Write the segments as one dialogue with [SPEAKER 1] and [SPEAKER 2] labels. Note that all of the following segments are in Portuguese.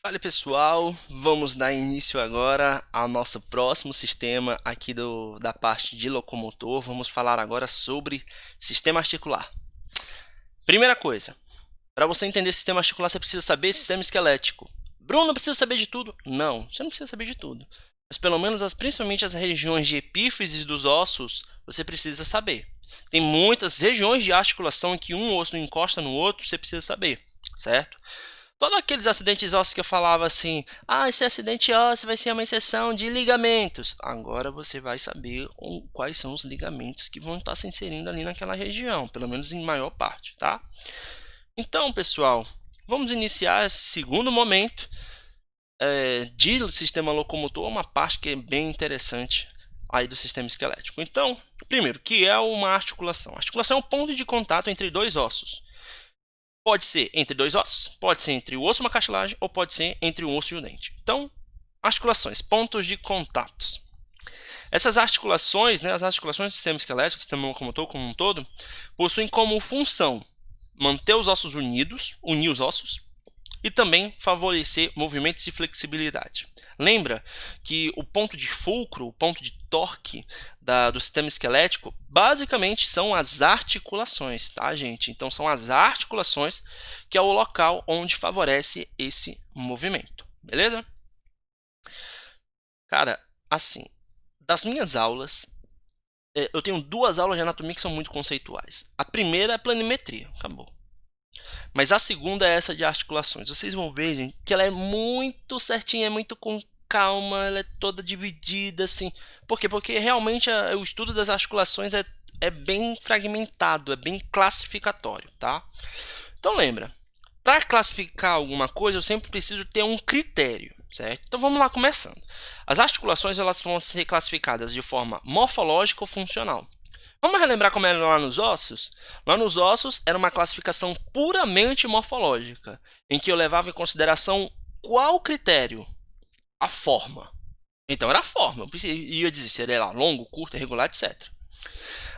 [SPEAKER 1] Fala pessoal, vamos dar início agora ao nosso próximo sistema aqui da parte de locomotor. Vamos falar agora sobre sistema articular. Primeira coisa, para você entender sistema articular você precisa saber sistema esquelético. Bruno, não precisa saber de tudo? Não, você não precisa saber de tudo. Mas pelo menos, principalmente as regiões de epífises dos ossos, você precisa saber. Tem muitas regiões de articulação em que um osso não encosta no outro, você precisa saber, certo? Todos aqueles acidentes ósseos que eu falava assim, esse acidente ósseo vai ser uma exceção de ligamentos. Agora você vai saber quais são os ligamentos que vão estar se inserindo ali naquela região, pelo menos em maior parte, tá? Então, pessoal, vamos iniciar esse segundo momento de sistema locomotor, uma parte que é bem interessante aí do sistema esquelético. Então, primeiro, que é uma articulação? A articulação é um ponto de contato entre dois ossos. Pode ser entre dois ossos, pode ser entre o osso e uma cartilagem, ou pode ser entre um osso e o dente. Então, articulações, pontos de contatos. Essas articulações, as articulações do sistema esquelético, do sistema locomotor como um todo, possuem como função manter os ossos unidos, unir os ossos, e também favorecer movimentos de flexibilidade. Lembra que o ponto de fulcro, o ponto de torque do sistema esquelético, basicamente são as articulações, tá, gente? Então, são as articulações que é o local onde favorece esse movimento, beleza? Cara, assim, das minhas aulas, eu tenho duas aulas de anatomia que são muito conceituais. A primeira é planimetria, acabou. Mas a segunda é essa de articulações. Vocês vão ver, gente, que ela é muito certinha, é muito com calma, ela é toda dividida, assim. Por quê? Porque realmente o estudo das articulações é bem fragmentado, é bem classificatório, tá? Então lembra, para classificar alguma coisa, eu sempre preciso ter um critério, certo? Então vamos lá, começando. As articulações elas vão ser classificadas de forma morfológica ou funcional. Vamos relembrar como era lá nos ossos? Lá nos ossos era uma classificação puramente morfológica, em que eu levava em consideração qual critério? A forma. Então era a forma, e eu dizia se ele era longo, curto, irregular, etc.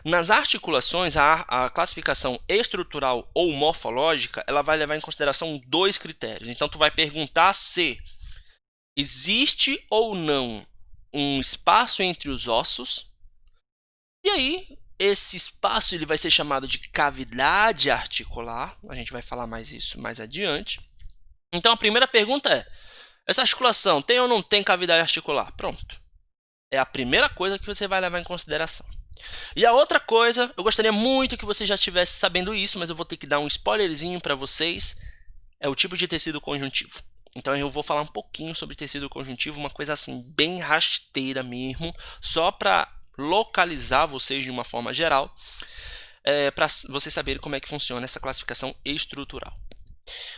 [SPEAKER 1] Nas articulações, a classificação estrutural ou morfológica, ela vai levar em consideração dois critérios. Então tu vai perguntar se existe ou não um espaço entre os ossos, e aí esse espaço ele vai ser chamado de cavidade articular. A gente vai falar mais isso mais adiante. Então a primeira pergunta é: essa articulação tem ou não tem cavidade articular? Pronto. É a primeira coisa que você vai levar em consideração. E a outra coisa, eu gostaria muito que você já estivesse sabendo isso, mas eu vou ter que dar um spoilerzinho para vocês, é o tipo de tecido conjuntivo. Então eu vou falar um pouquinho sobre tecido conjuntivo, uma coisa assim bem rasteira mesmo, só para localizar vocês de uma forma geral, para vocês saberem como é que funciona essa classificação estrutural.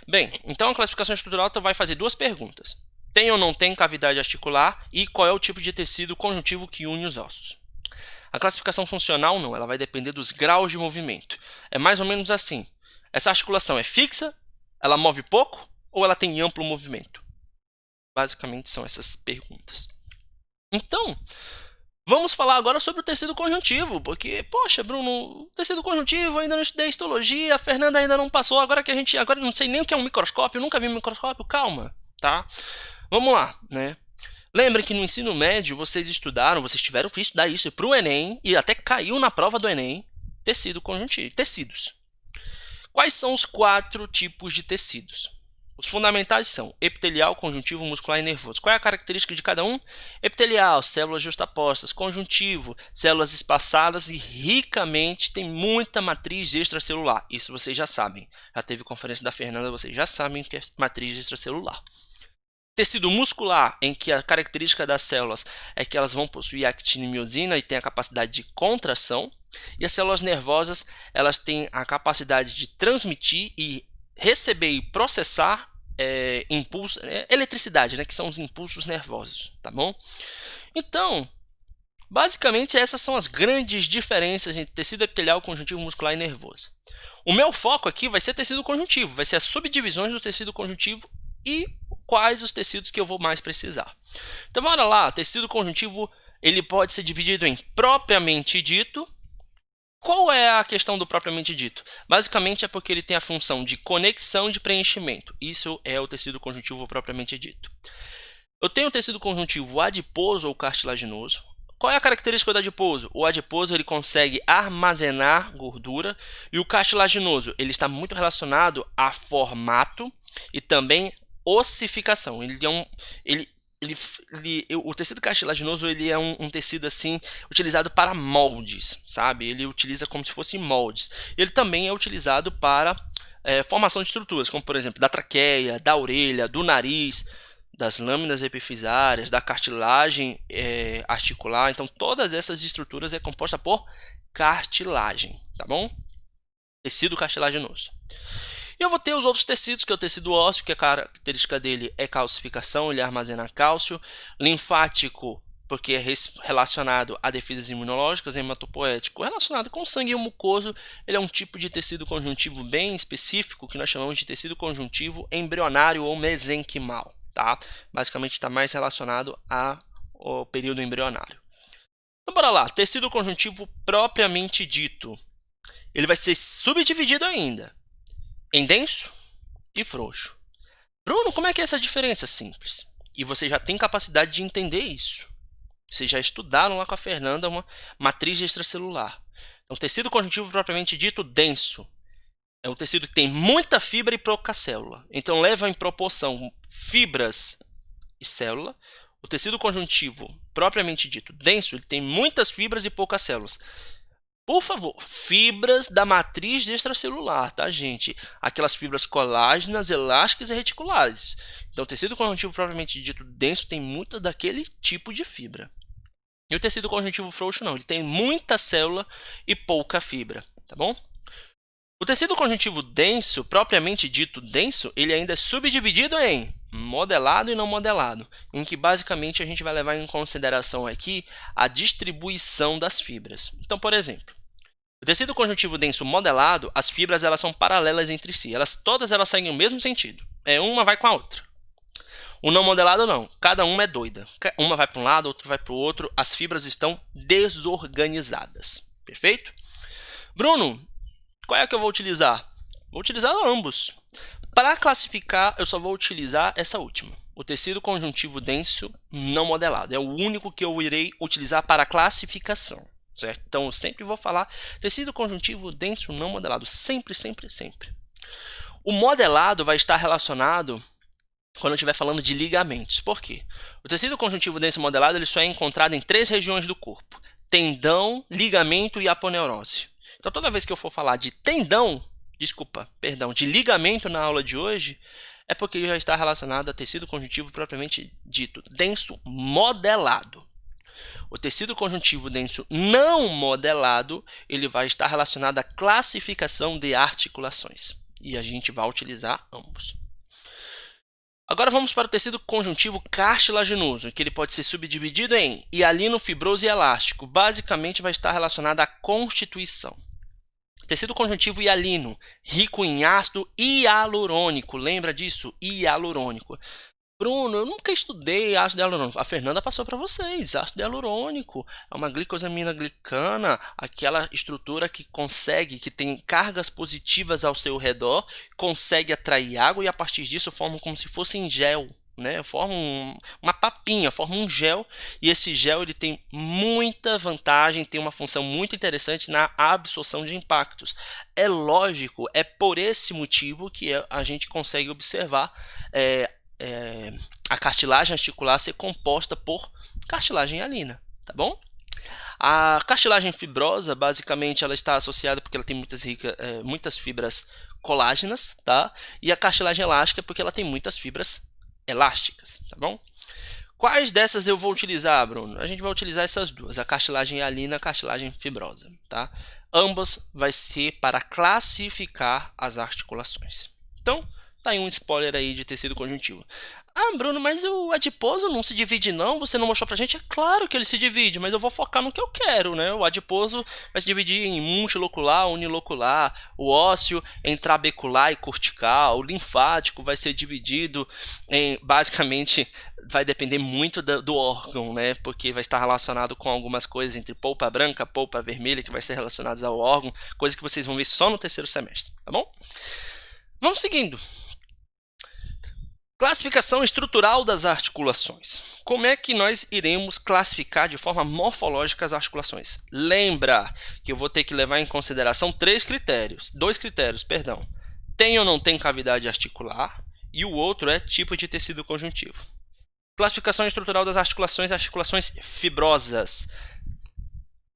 [SPEAKER 1] Bem, então a classificação estrutural vai fazer duas perguntas. Tem ou não tem cavidade articular e qual é o tipo de tecido conjuntivo que une os ossos. A classificação funcional não, ela vai depender dos graus de movimento. É mais ou menos assim. Essa articulação é fixa, ela move pouco ou ela tem amplo movimento? Basicamente são essas perguntas. Então, vamos falar agora sobre o tecido conjuntivo, porque, poxa, Bruno, o tecido conjuntivo ainda não estudei histologia, a Fernanda ainda não passou, agora não sei nem o que é um microscópio, nunca vi um microscópio, calma, tá? Vamos lá, né? Lembrem que no ensino médio vocês tiveram que estudar isso para o Enem, e até caiu na prova do Enem, tecido conjuntivo, tecidos. Quais são os 4 tipos de tecidos? Os fundamentais são epitelial, conjuntivo, muscular e nervoso. Qual é a característica de cada um? Epitelial, células justapostas. Conjuntivo, células espaçadas e ricamente tem muita matriz extracelular. Isso vocês já sabem. Já teve conferência da Fernanda, vocês já sabem que é matriz extracelular. Tecido muscular, em que a característica das células é que elas vão possuir actina e miosina e têm a capacidade de contração. E as células nervosas, elas têm a capacidade de transmitir e receber e processar eletricidade, que são os impulsos nervosos, tá bom? Então, basicamente essas são as grandes diferenças entre tecido epitelial, conjuntivo, muscular e nervoso. O meu foco aqui vai ser tecido conjuntivo, vai ser as subdivisões do tecido conjuntivo e quais os tecidos que eu vou mais precisar. Então, bora lá, tecido conjuntivo ele pode ser dividido em propriamente dito Qual é a questão do propriamente dito? Basicamente é porque ele tem a função de conexão e de preenchimento. Isso é o tecido conjuntivo propriamente dito. Eu tenho o tecido conjuntivo adiposo ou cartilaginoso. Qual é a característica do adiposo? O adiposo ele consegue armazenar gordura e o cartilaginoso ele está muito relacionado a formato e também ossificação. O tecido cartilaginoso ele é um tecido assim utilizado para moldes, sabe? Ele utiliza como se fossem moldes. Ele também é utilizado para formação de estruturas, como por exemplo da traqueia, da orelha, do nariz, das lâminas epifisárias, da cartilagem articular. Então, todas essas estruturas é composta por cartilagem, tá bom? Tecido cartilaginoso. E eu vou ter os outros tecidos, que é o tecido ósseo, que a característica dele é calcificação, ele armazena cálcio. Linfático, porque é relacionado a defesas imunológicas. Hematopoético, relacionado com sangue mucoso. Ele é um tipo de tecido conjuntivo bem específico, que nós chamamos de tecido conjuntivo embrionário ou mesenquimal. Tá? Basicamente está mais relacionado ao período embrionário. Então bora lá, tecido conjuntivo propriamente dito. Ele vai ser subdividido ainda em denso e frouxo. Bruno, como é que é essa diferença? Simples. E você já tem capacidade de entender isso. Vocês já estudaram lá com a Fernanda uma matriz extracelular. Então, tecido conjuntivo propriamente dito denso é um tecido que tem muita fibra e pouca célula. Então, leva em proporção fibras e célula. O tecido conjuntivo propriamente dito denso ele tem muitas fibras e poucas células. Por favor, fibras da matriz extracelular, tá, gente? Aquelas fibras colágenas, elásticas e reticulares. Então, o tecido conjuntivo propriamente dito denso tem muito daquele tipo de fibra. E o tecido conjuntivo frouxo não, ele tem muita célula e pouca fibra, tá bom? O tecido conjuntivo denso, propriamente dito denso, ele ainda é subdividido em modelado e não modelado, em que basicamente a gente vai levar em consideração aqui a distribuição das fibras. Então, por exemplo, o tecido conjuntivo denso modelado, as fibras elas são paralelas entre si, todas elas seguem o mesmo sentido, uma vai com a outra. O não modelado não, cada uma é doida, uma vai para um lado, outra vai para o outro, as fibras estão desorganizadas, perfeito? Bruno, qual é que eu vou utilizar? Vou utilizar ambos. Para classificar, eu só vou utilizar essa última, o tecido conjuntivo denso não modelado, é o único que eu irei utilizar para classificação. Certo? Então, eu sempre vou falar tecido conjuntivo denso não modelado. Sempre, sempre, sempre. O modelado vai estar relacionado quando eu estiver falando de ligamentos. Por quê? O tecido conjuntivo denso modelado ele só é encontrado em 3 regiões do corpo. Tendão, ligamento e aponeurose. Então, toda vez que eu for falar de de ligamento na aula de hoje, é porque já está relacionado a tecido conjuntivo propriamente dito, denso modelado. O tecido conjuntivo denso não modelado, ele vai estar relacionado à classificação de articulações. E a gente vai utilizar ambos. Agora vamos para o tecido conjuntivo cartilaginoso, que ele pode ser subdividido em hialino, fibroso e elástico. Basicamente vai estar relacionado à constituição. Tecido conjuntivo hialino, rico em ácido hialurônico. Lembra disso? Hialurônico. Bruno, eu nunca estudei ácido hialurônico. A Fernanda passou para vocês. Ácido hialurônico é uma glicosamina glicana, aquela estrutura que tem cargas positivas ao seu redor, consegue atrair água e a partir disso forma como se fosse em gel, né? Forma uma papinha, forma um gel e esse gel ele tem muita vantagem, tem uma função muito interessante na absorção de impactos. É lógico, é por esse motivo que a gente consegue observar a cartilagem articular ser composta por cartilagem hialina, tá bom? A cartilagem fibrosa, basicamente, ela está associada porque ela tem muitas fibras colágenas, tá? E a cartilagem elástica porque ela tem muitas fibras elásticas, tá bom? Quais dessas eu vou utilizar, Bruno? A gente vai utilizar essas duas, a cartilagem hialina e a cartilagem fibrosa, tá? Ambas vai ser para classificar as articulações. Então, Tá aí um spoiler aí de tecido conjuntivo. Ah, Bruno, mas o adiposo não se divide não? Você não mostrou pra gente? É claro que ele se divide, mas eu vou focar no que eu quero, né? O adiposo vai se dividir em multilocular, unilocular, o ósseo em trabecular e cortical, o linfático vai ser dividido em, basicamente, vai depender muito do órgão, né? Porque vai estar relacionado com algumas coisas entre polpa branca, polpa vermelha, que vai ser relacionadas ao órgão, coisa que vocês vão ver só no terceiro semestre, tá bom? Vamos seguindo. Classificação estrutural das articulações. Como é que nós iremos classificar de forma morfológica as articulações? Lembra que eu vou ter que levar em consideração dois critérios, perdão. Tem ou não tem cavidade articular e o outro é tipo de tecido conjuntivo. Classificação estrutural das articulações fibrosas.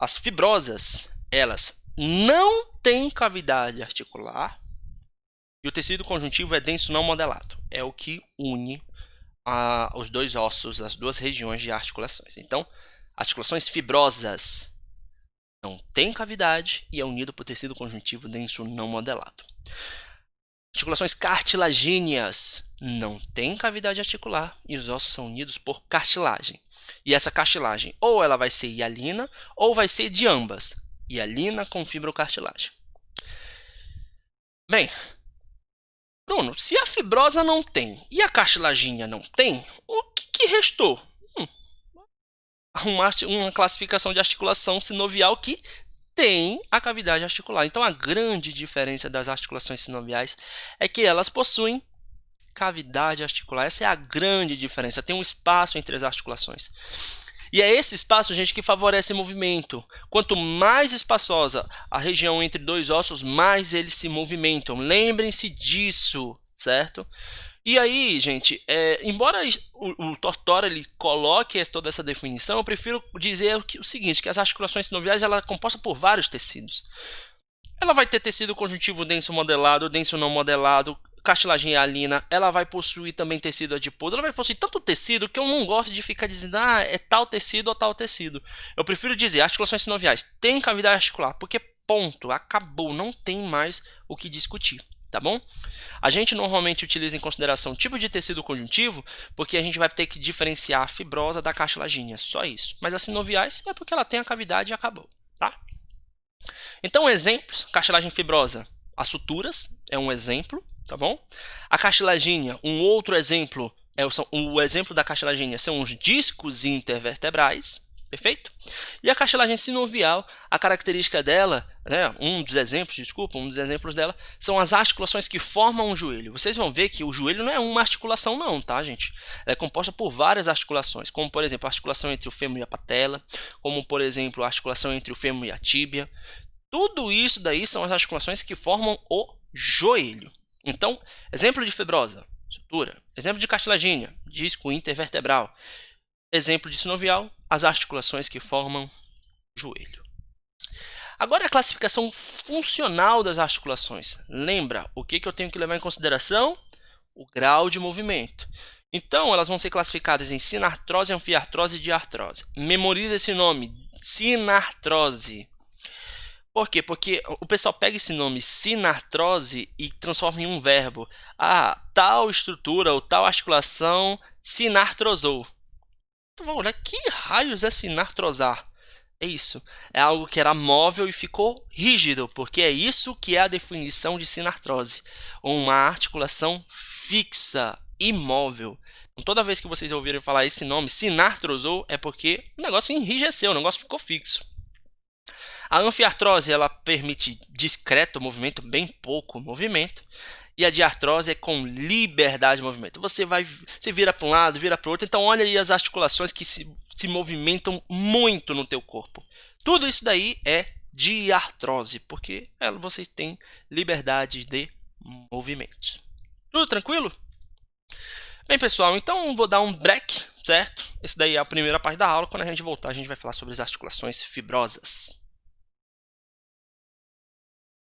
[SPEAKER 1] As fibrosas, elas não têm cavidade articular e o tecido conjuntivo é denso não modelado. É o que une os dois ossos, as duas regiões de articulações. Então, articulações fibrosas não têm cavidade e é unido por tecido conjuntivo denso não modelado. Articulações cartilagíneas não têm cavidade articular e os ossos são unidos por cartilagem. E essa cartilagem ou ela vai ser hialina ou vai ser de ambas. Hialina com fibrocartilagem. Bem, Bruno, se a fibrosa não tem e a cartilagínea não tem, o que restou? Uma classificação de articulação sinovial que tem a cavidade articular. Então, a grande diferença das articulações sinoviais é que elas possuem cavidade articular. Essa é a grande diferença. Tem um espaço entre as articulações. E é esse espaço, gente, que favorece o movimento. Quanto mais espaçosa a região entre dois ossos, mais eles se movimentam. Lembrem-se disso, certo? E aí, gente, embora o Tortora ele coloque toda essa definição, eu prefiro dizer o seguinte, que as articulações sinoviais ela é composta por vários tecidos. Ela vai ter tecido conjuntivo denso modelado, denso não modelado, cartilagem hialina, ela vai possuir também tecido adiposo, ela vai possuir tanto tecido que eu não gosto de ficar dizendo, é tal tecido ou tal tecido. Eu prefiro dizer, articulações sinoviais têm cavidade articular, porque ponto, acabou, não tem mais o que discutir. Tá bom? A gente normalmente utiliza em consideração tipo de tecido conjuntivo, porque a gente vai ter que diferenciar a fibrosa da cartilagínea, só isso. Mas as sinoviais é porque ela tem a cavidade e acabou, tá? Então, exemplos, cartilagem fibrosa, as suturas é um exemplo, tá bom? A cartilagínea, um outro exemplo, o exemplo da cartilagínea são os discos intervertebrais, perfeito? E a cartilagem sinovial, a característica dela, né, um dos exemplos dela são as articulações que formam o joelho. Vocês vão ver que o joelho não é uma articulação não, tá, gente? Ela é composta por várias articulações, como por exemplo a articulação entre o fêmur e a patela, como por exemplo a articulação entre o fêmur e a tíbia. Tudo isso daí são as articulações que formam o joelho. Então, exemplo de fibrosa, sutura. Exemplo de cartilagínea, disco intervertebral. Exemplo de sinovial, as articulações que formam o joelho. Agora a classificação funcional das articulações. Lembra, o que eu tenho que levar em consideração? O grau de movimento. Então, elas vão ser classificadas em sinartrose, anfiartrose e diartrose. Memoriza esse nome, sinartrose. Por quê? Porque o pessoal pega esse nome sinartrose e transforma em um verbo. Tal estrutura ou tal articulação sinartrosou. Então, olha, que raios é sinartrosar? É isso. É algo que era móvel e ficou rígido, porque é isso que é a definição de sinartrose. Uma articulação fixa, imóvel. Então, toda vez que vocês ouvirem falar esse nome, sinartrosou, é porque o negócio enrijeceu, o negócio ficou fixo. A anfiartrose ela permite discreto movimento, bem pouco movimento. E a diartrose é com liberdade de movimento. Você vira para um lado, vira para o outro. Então, olha aí as articulações que se movimentam muito no teu corpo. Tudo isso daí é diartrose, porque vocês têm liberdade de movimentos. Tudo tranquilo? Bem, pessoal, então vou dar um break, certo? Esse daí é a primeira parte da aula. Quando a gente voltar, a gente vai falar sobre as articulações fibrosas.